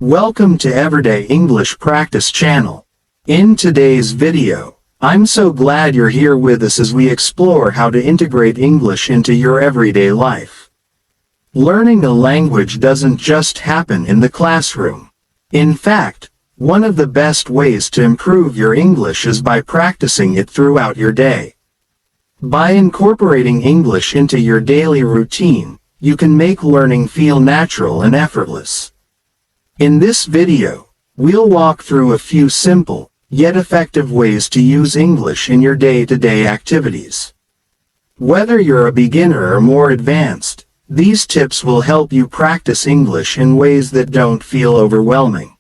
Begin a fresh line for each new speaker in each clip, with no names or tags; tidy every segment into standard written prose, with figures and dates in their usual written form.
Welcome to Everyday English Practice channel. In today's video, I'm so glad you're here with us as we explore how to integrate English into your everyday life. Learning a language doesn't just happen in the classroom. In fact, one of the best ways to improve your English is by practicing it throughout your day. By incorporating English into your daily routine, you can make learning feel natural and effortless. In this video, we'll walk through a few simple, yet effective ways to use English in your day-to-day activities. Whether you're a beginner or more advanced, these tips will help you practice English in ways that don't feel overwhelming.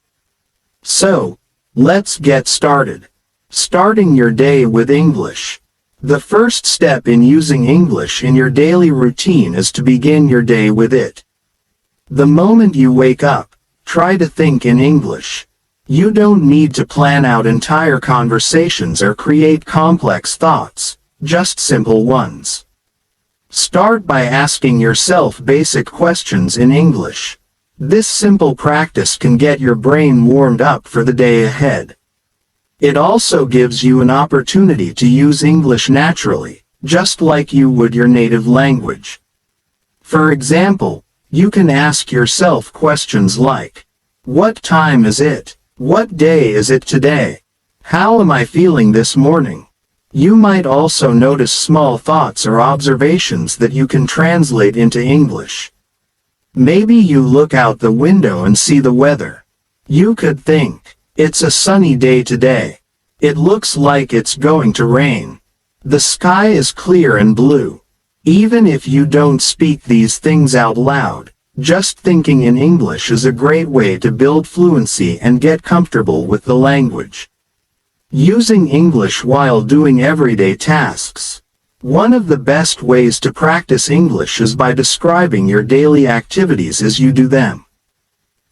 So, let's get started. Starting your day with English. The first step in using English in your daily routine is to begin your day with it. The moment you wake up, try to think in English. You don't need to plan out entire conversations or create complex thoughts, just simple ones. Start by asking yourself basic questions in English. This simple practice can get your brain warmed up for the day ahead. It also gives you an opportunity to use English naturally, just like you would your native language. For example, you can ask yourself questions like, what time is it? What day is it today? How am I feeling this morning? You might also notice small thoughts or observations that you can translate into English. Maybe you look out the window and see the weather. You could think, it's a sunny day today. It looks like it's going to rain. The sky is clear and blue. Even if you don't speak these things out loud, just thinking in English is a great way to build fluency and get comfortable with the language. Using English while doing everyday tasks. One of the best ways to practice English is by describing your daily activities as you do them.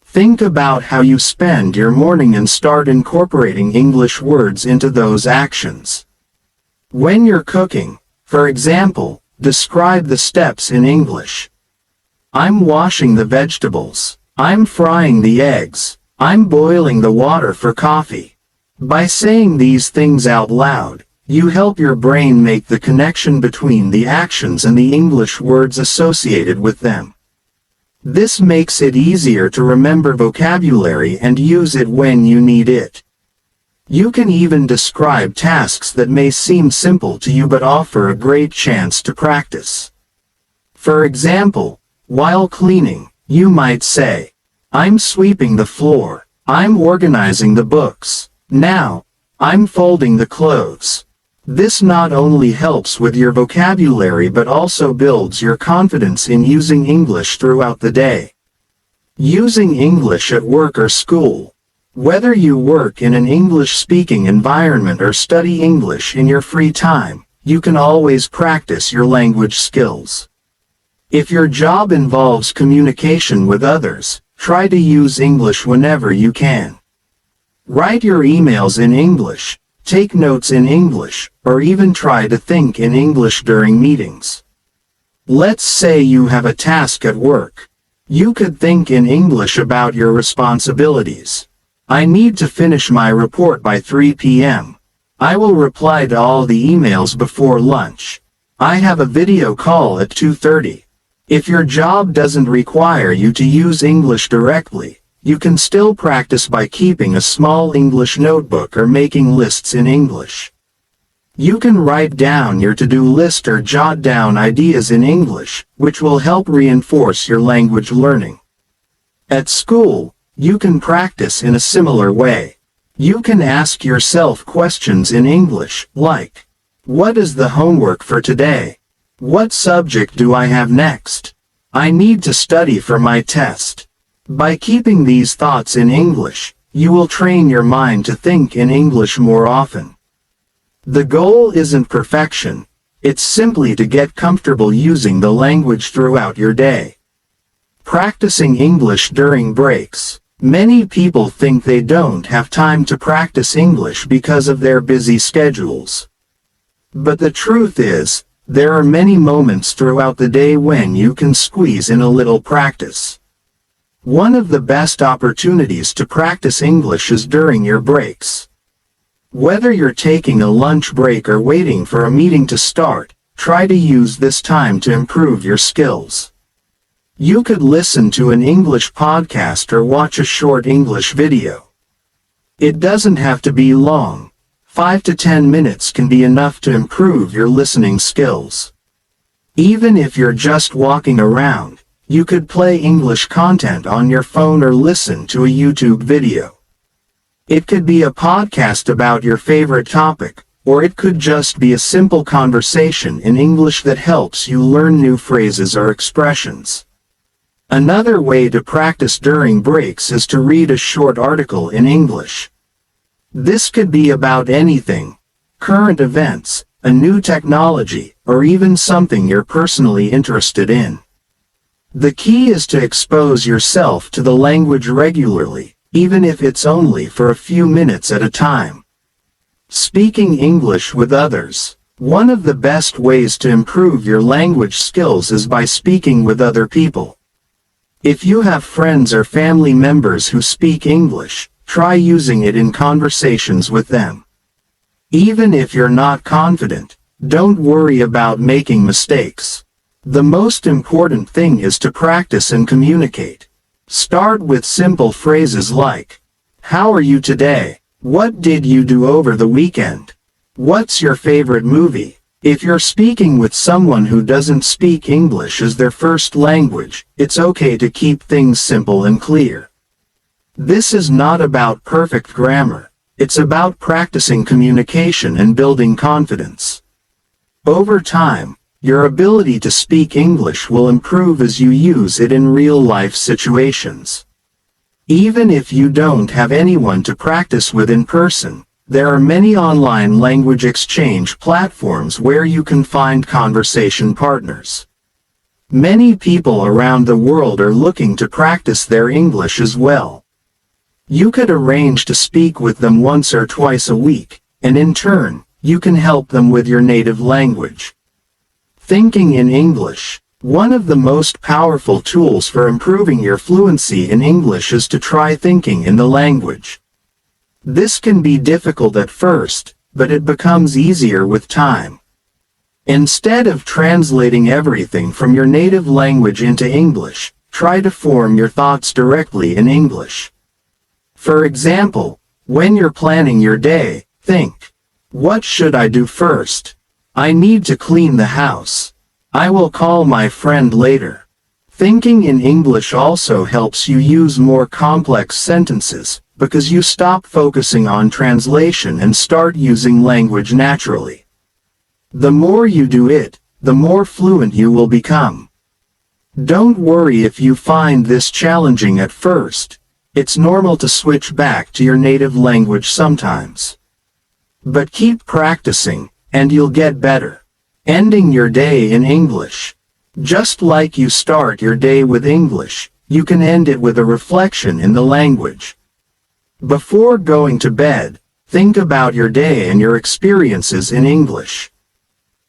Think about how you spend your morning and start incorporating English words into those actions. When you're cooking, for example, describe the steps in English. I'm washing the vegetables. I'm frying the eggs. I'm boiling the water for coffee. By saying these things out loud, you help your brain make the connection between the actions and the English words associated with them. This makes it easier to remember vocabulary and use it when you need it. You can even describe tasks that may seem simple to you but offer a great chance to practice. For example, while cleaning, you might say, I'm sweeping the floor. I'm organizing the books. Now, I'm folding the clothes. This not only helps with your vocabulary but also builds your confidence in using English throughout the day. Using English at work or school. Whether you work in an English-speaking environment or study English in your free time, you can always practice your language skills. If your job involves communication with others, try to use English whenever you can. Write your emails in English, take notes in English, or even try to think in English during meetings. Let's say you have a task at work. You could think in English about your responsibilities. I need to finish my report by 3 p.m. I will reply to all the emails before lunch. I have a video call at 2:30. If your job doesn't require you to use English directly, you can still practice by keeping a small English notebook or making lists in English. You can write down your to-do list or jot down ideas in English, which will help reinforce your language learning. At school, you can practice in a similar way. You can ask yourself questions in English, like, what is the homework for today? What subject do I have next? I need to study for my test. By keeping these thoughts in English, you will train your mind to think in English more often. The goal isn't perfection, it's simply to get comfortable using the language throughout your day. Practicing English during breaks. Many people think they don't have time to practice English because of their busy schedules. But the truth is, there are many moments throughout the day when you can squeeze in a little practice. One of the best opportunities to practice English is during your breaks. Whether you're taking a lunch break or waiting for a meeting to start, try to use this time to improve your skills. You could listen to an English podcast or watch a short English video. It doesn't have to be long. 5 to 10 minutes can be enough to improve your listening skills. Even if you're just walking around, you could play English content on your phone or listen to a YouTube video. It could be a podcast about your favorite topic, or it could just be a simple conversation in English that helps you learn new phrases or expressions. Another way to practice during breaks is to read a short article in English. This could be about anything: current events, a new technology, or even something you're personally interested in. The key is to expose yourself to the language regularly, even if it's only for a few minutes at a time. Speaking English with others. One of the best ways to improve your language skills is by speaking with other people. If you have friends or family members who speak English, try using it in conversations with them. Even if you're not confident, don't worry about making mistakes. The most important thing is to practice and communicate. Start with simple phrases like, "How are you today? What did you do over the weekend? What's your favorite movie?" If you're speaking with someone who doesn't speak English as their first language, it's okay to keep things simple and clear. This is not about perfect grammar. It's about practicing communication and building confidence. Over time, your ability to speak English will improve as you use it in real-life situations. Even if you don't have anyone to practice with in person, there are many online language exchange platforms where you can find conversation partners. Many people around the world are looking to practice their English as well. You could arrange to speak with them once or twice a week, and in turn, you can help them with your native language. Thinking in English. One of the most powerful tools for improving your fluency in English is to try thinking in the language. This can be difficult at first, but it becomes easier with time. Instead of translating everything from your native language into English, try to form your thoughts directly in English. For example, when you're planning your day, think, "What should I do first? I need to clean the house. I will call my friend later." Thinking in English also helps you use more complex sentences, because you stop focusing on translation and start using language naturally. The more you do it, the more fluent you will become. Don't worry if you find this challenging at first. It's normal to switch back to your native language sometimes. But keep practicing, and you'll get better. Ending your day in English. Just like you start your day with English, you can end it with a reflection in the language. Before going to bed, think about your day and your experiences in English.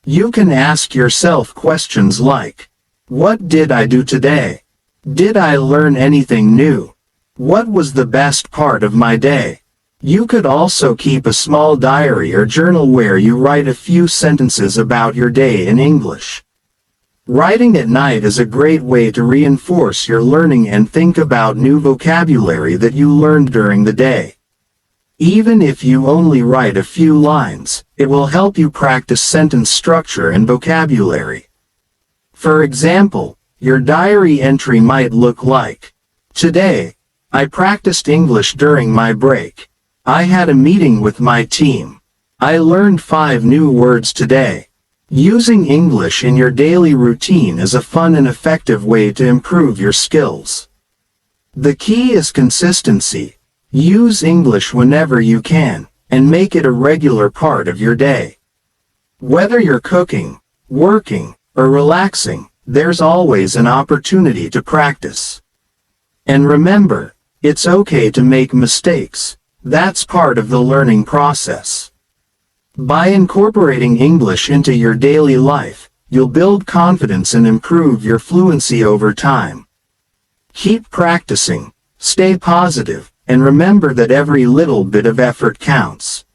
You can ask yourself questions like, "What did I do today? Did I learn anything new? What was the best part of my day?" You could also keep a small diary or journal where you write a few sentences about your day in English. Writing at night is a great way to reinforce your learning and think about new vocabulary that you learned during the day. Even if you only write a few lines, it will help you practice sentence structure and vocabulary. For example, your diary entry might look like, "Today, I practiced English during my break. I had a meeting with my team. I learned 5 new words today." Using English in your daily routine is a fun and effective way to improve your skills. The key is consistency. Use English whenever you can, and make it a regular part of your day. Whether you're cooking, working, or relaxing, there's always an opportunity to practice. And remember, it's okay to make mistakes. That's part of the learning process. By incorporating English into your daily life, you'll build confidence and improve your fluency over time. Keep practicing, stay positive, and remember that every little bit of effort counts.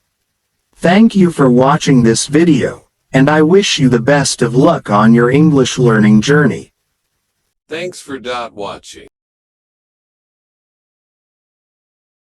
Thank you for watching this video, and I wish you the best of luck on your English learning journey.
Thanks for watching.